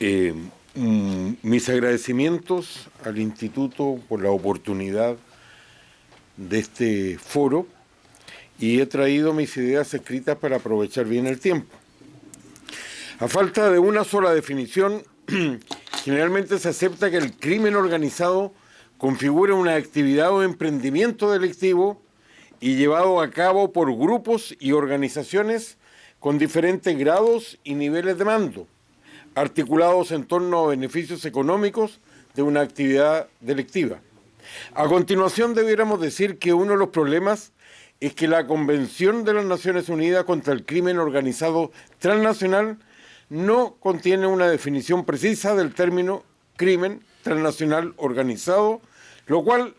Eh, Mis agradecimientos al Instituto por la oportunidad de este foro y he traído mis ideas escritas para aprovechar bien el tiempo. A falta de una sola definición, generalmente se acepta que el crimen organizado configura una actividad o emprendimiento delictivo y llevado a cabo por grupos y organizaciones con diferentes grados y niveles de mando, articulados en torno a beneficios económicos de una actividad delictiva. A continuación, debiéramos decir que uno de los problemas es que la Convención de las Naciones Unidas contra el Crimen Organizado Transnacional no contiene una definición precisa del término crimen transnacional organizado, lo cual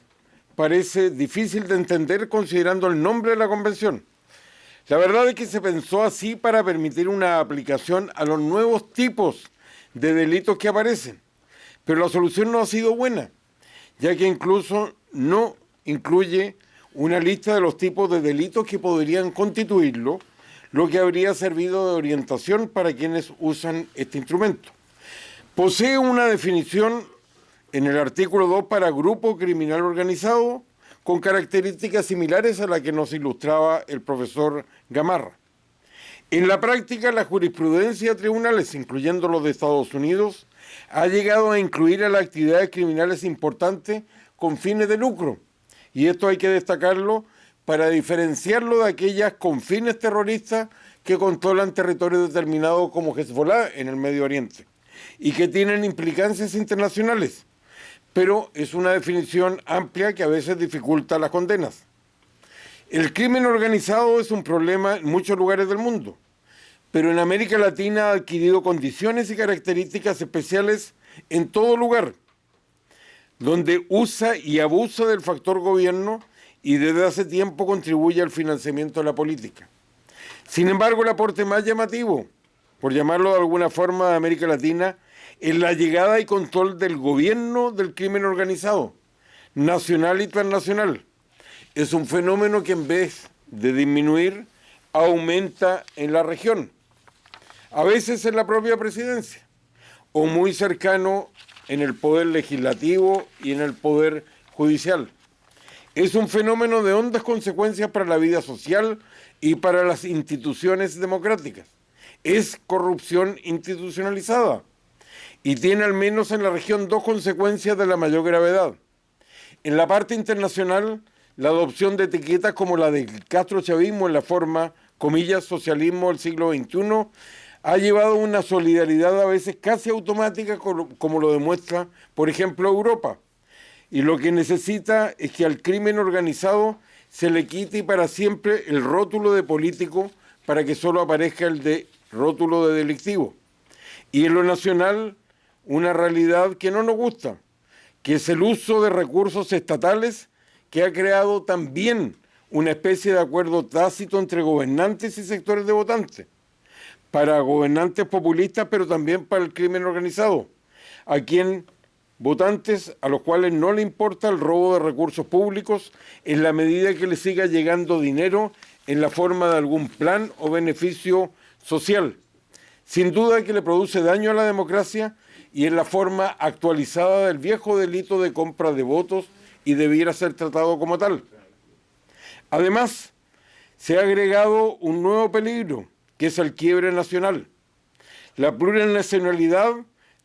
parece difícil de entender considerando el nombre de la convención. La verdad es que se pensó así para permitir una aplicación a los nuevos tipos de delitos que aparecen, pero la solución no ha sido buena, ya que incluso no incluye una lista de los tipos de delitos que podrían constituirlo, lo que habría servido de orientación para quienes usan este instrumento. Posee una definición en el artículo 2 para grupo criminal organizado, con características similares a la que nos ilustraba el profesor Gamarra. En la práctica, la jurisprudencia de tribunales, incluyendo los de Estados Unidos, ha llegado a incluir a las actividades criminales importantes con fines de lucro, y esto hay que destacarlo para diferenciarlo de aquellas con fines terroristas que controlan territorios determinados como Hezbollah en el Medio Oriente y que tienen implicancias internacionales, pero es una definición amplia que a veces dificulta las condenas. El crimen organizado es un problema en muchos lugares del mundo, pero en América Latina ha adquirido condiciones y características especiales en todo lugar, donde usa y abusa del factor gobierno y desde hace tiempo contribuye al financiamiento de la política. Sin embargo, el aporte más llamativo, por llamarlo de alguna forma, de América Latina, es la llegada y control del gobierno del crimen organizado, nacional y transnacional. Es un fenómeno que en vez de disminuir, aumenta en la región, a veces en la propia presidencia, o muy cercano en el poder legislativo y en el poder judicial. Es un fenómeno de hondas consecuencias para la vida social y para las instituciones democráticas. Es corrupción institucionalizada y tiene al menos en la región dos consecuencias de la mayor gravedad. En la parte internacional, la adopción de etiquetas como la del castrochavismo en la forma, comillas, socialismo del siglo XXI, ha llevado una solidaridad a veces casi automática, como lo demuestra, por ejemplo, Europa. Y lo que necesita es que al crimen organizado se le quite para siempre el rótulo de político para que solo aparezca el de rótulo de delictivo. Y en lo nacional, una realidad que no nos gusta, que es el uso de recursos estatales que ha creado también una especie de acuerdo tácito entre gobernantes y sectores de votantes, para gobernantes populistas, pero también para el crimen organizado, votantes a los cuales no le importa el robo de recursos públicos en la medida que les siga llegando dinero en la forma de algún plan o beneficio social. Sin duda que le produce daño a la democracia y en la forma actualizada del viejo delito de compra de votos y debiera ser tratado como tal. Además, se ha agregado un nuevo peligro, que es el quiebre nacional. La plurinacionalidad,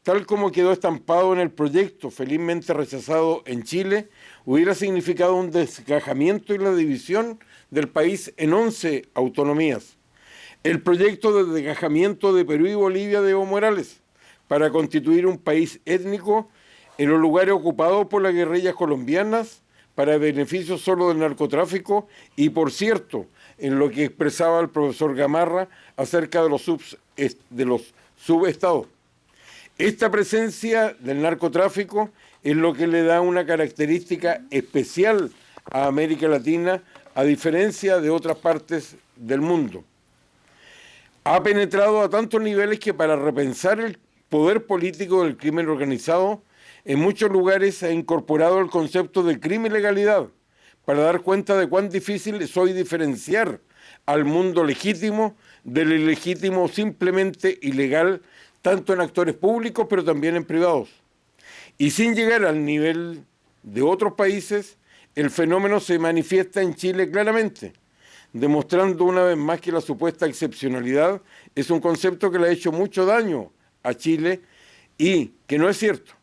tal como quedó estampado en el proyecto, felizmente rechazado en Chile, hubiera significado un desgajamiento y la división del país en 11 autonomías. El proyecto de desgajamiento de Perú y Bolivia de Evo Morales, para constituir un país étnico en los lugares ocupados por las guerrillas colombianas, para beneficio solo del narcotráfico y, por cierto, en lo que expresaba el profesor Gamarra acerca de los subestados. Esta presencia del narcotráfico es lo que le da una característica especial a América Latina, a diferencia de otras partes del mundo. Ha penetrado a tantos niveles que para repensar el poder político del crimen organizado, en muchos lugares se ha incorporado el concepto de crimen y legalidad, para dar cuenta de cuán difícil es hoy diferenciar al mundo legítimo del ilegítimo simplemente ilegal, tanto en actores públicos, pero también en privados. Y sin llegar al nivel de otros países, el fenómeno se manifiesta en Chile claramente, demostrando una vez más que la supuesta excepcionalidad es un concepto que le ha hecho mucho daño a Chile y que no es cierto.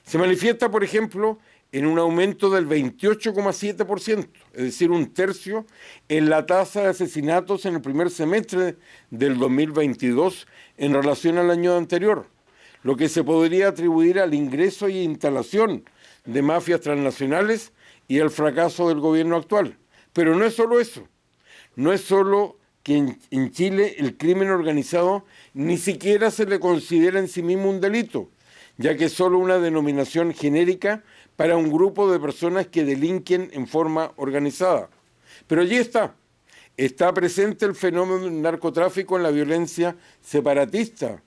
Se manifiesta, por ejemplo, en un aumento del 28,7%, es decir, un tercio, en la tasa de asesinatos en el primer semestre del 2022 en relación al año anterior, lo que se podría atribuir al ingreso y instalación de mafias transnacionales y al fracaso del gobierno actual. Pero no es solo eso, no es solo que en Chile el crimen organizado ni siquiera se le considera en sí mismo un delito, ya que es solo una denominación genérica para un grupo de personas que delinquen en forma organizada. Pero allí está presente el fenómeno del narcotráfico en la violencia separatista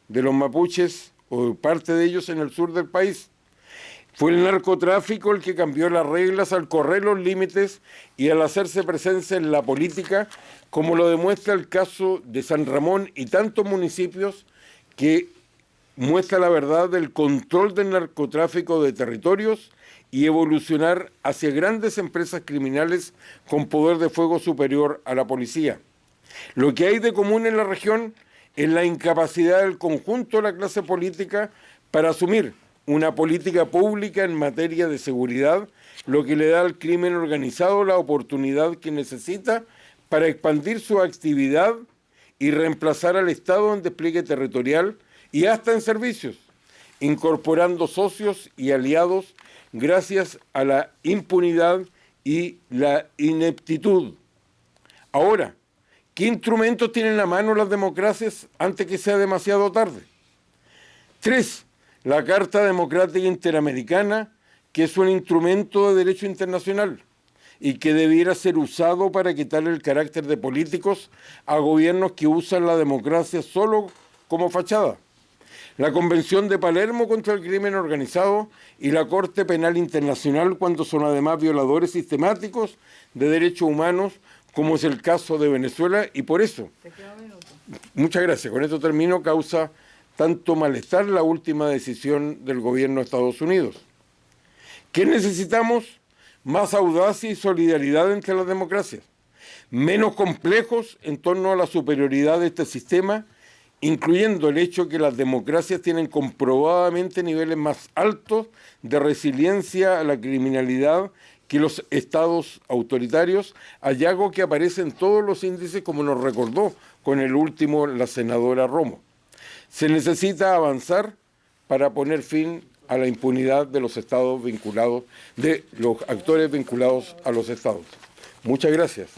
de los mapuches o parte de ellos en el sur del país. Fue el narcotráfico el que cambió las reglas al correr los límites y al hacerse presencia en la política, como lo demuestra el caso de San Ramón y tantos municipios que muestra la verdad del control del narcotráfico de territorios y evolucionar hacia grandes empresas criminales con poder de fuego superior a la policía. Lo que hay de común en la región es la incapacidad del conjunto de la clase política para asumir una política pública en materia de seguridad, lo que le da al crimen organizado la oportunidad que necesita para expandir su actividad y reemplazar al Estado en despliegue territorial y hasta en servicios, incorporando socios y aliados gracias a la impunidad y la ineptitud. Ahora, ¿qué instrumentos tienen a mano las democracias antes que sea demasiado tarde? 3. La Carta Democrática Interamericana, que es un instrumento de derecho internacional y que debiera ser usado para quitarle el carácter de políticos a gobiernos que usan la democracia solo como fachada. La Convención de Palermo contra el crimen organizado y la Corte Penal Internacional cuando son además violadores sistemáticos de derechos humanos, como es el caso de Venezuela, y por eso, muchas gracias, con esto termino, causa tanto malestar la última decisión del gobierno de Estados Unidos. ¿Qué necesitamos? Más audacia y solidaridad entre las democracias, menos complejos en torno a la superioridad de este sistema, incluyendo el hecho que las democracias tienen comprobadamente niveles más altos de resiliencia a la criminalidad que los estados autoritarios, hallazgo que aparece en todos los índices, como nos recordó con el último la senadora Romo. Se necesita avanzar para poner fin a la impunidad de los estados vinculados, de los actores vinculados a los estados. Muchas gracias.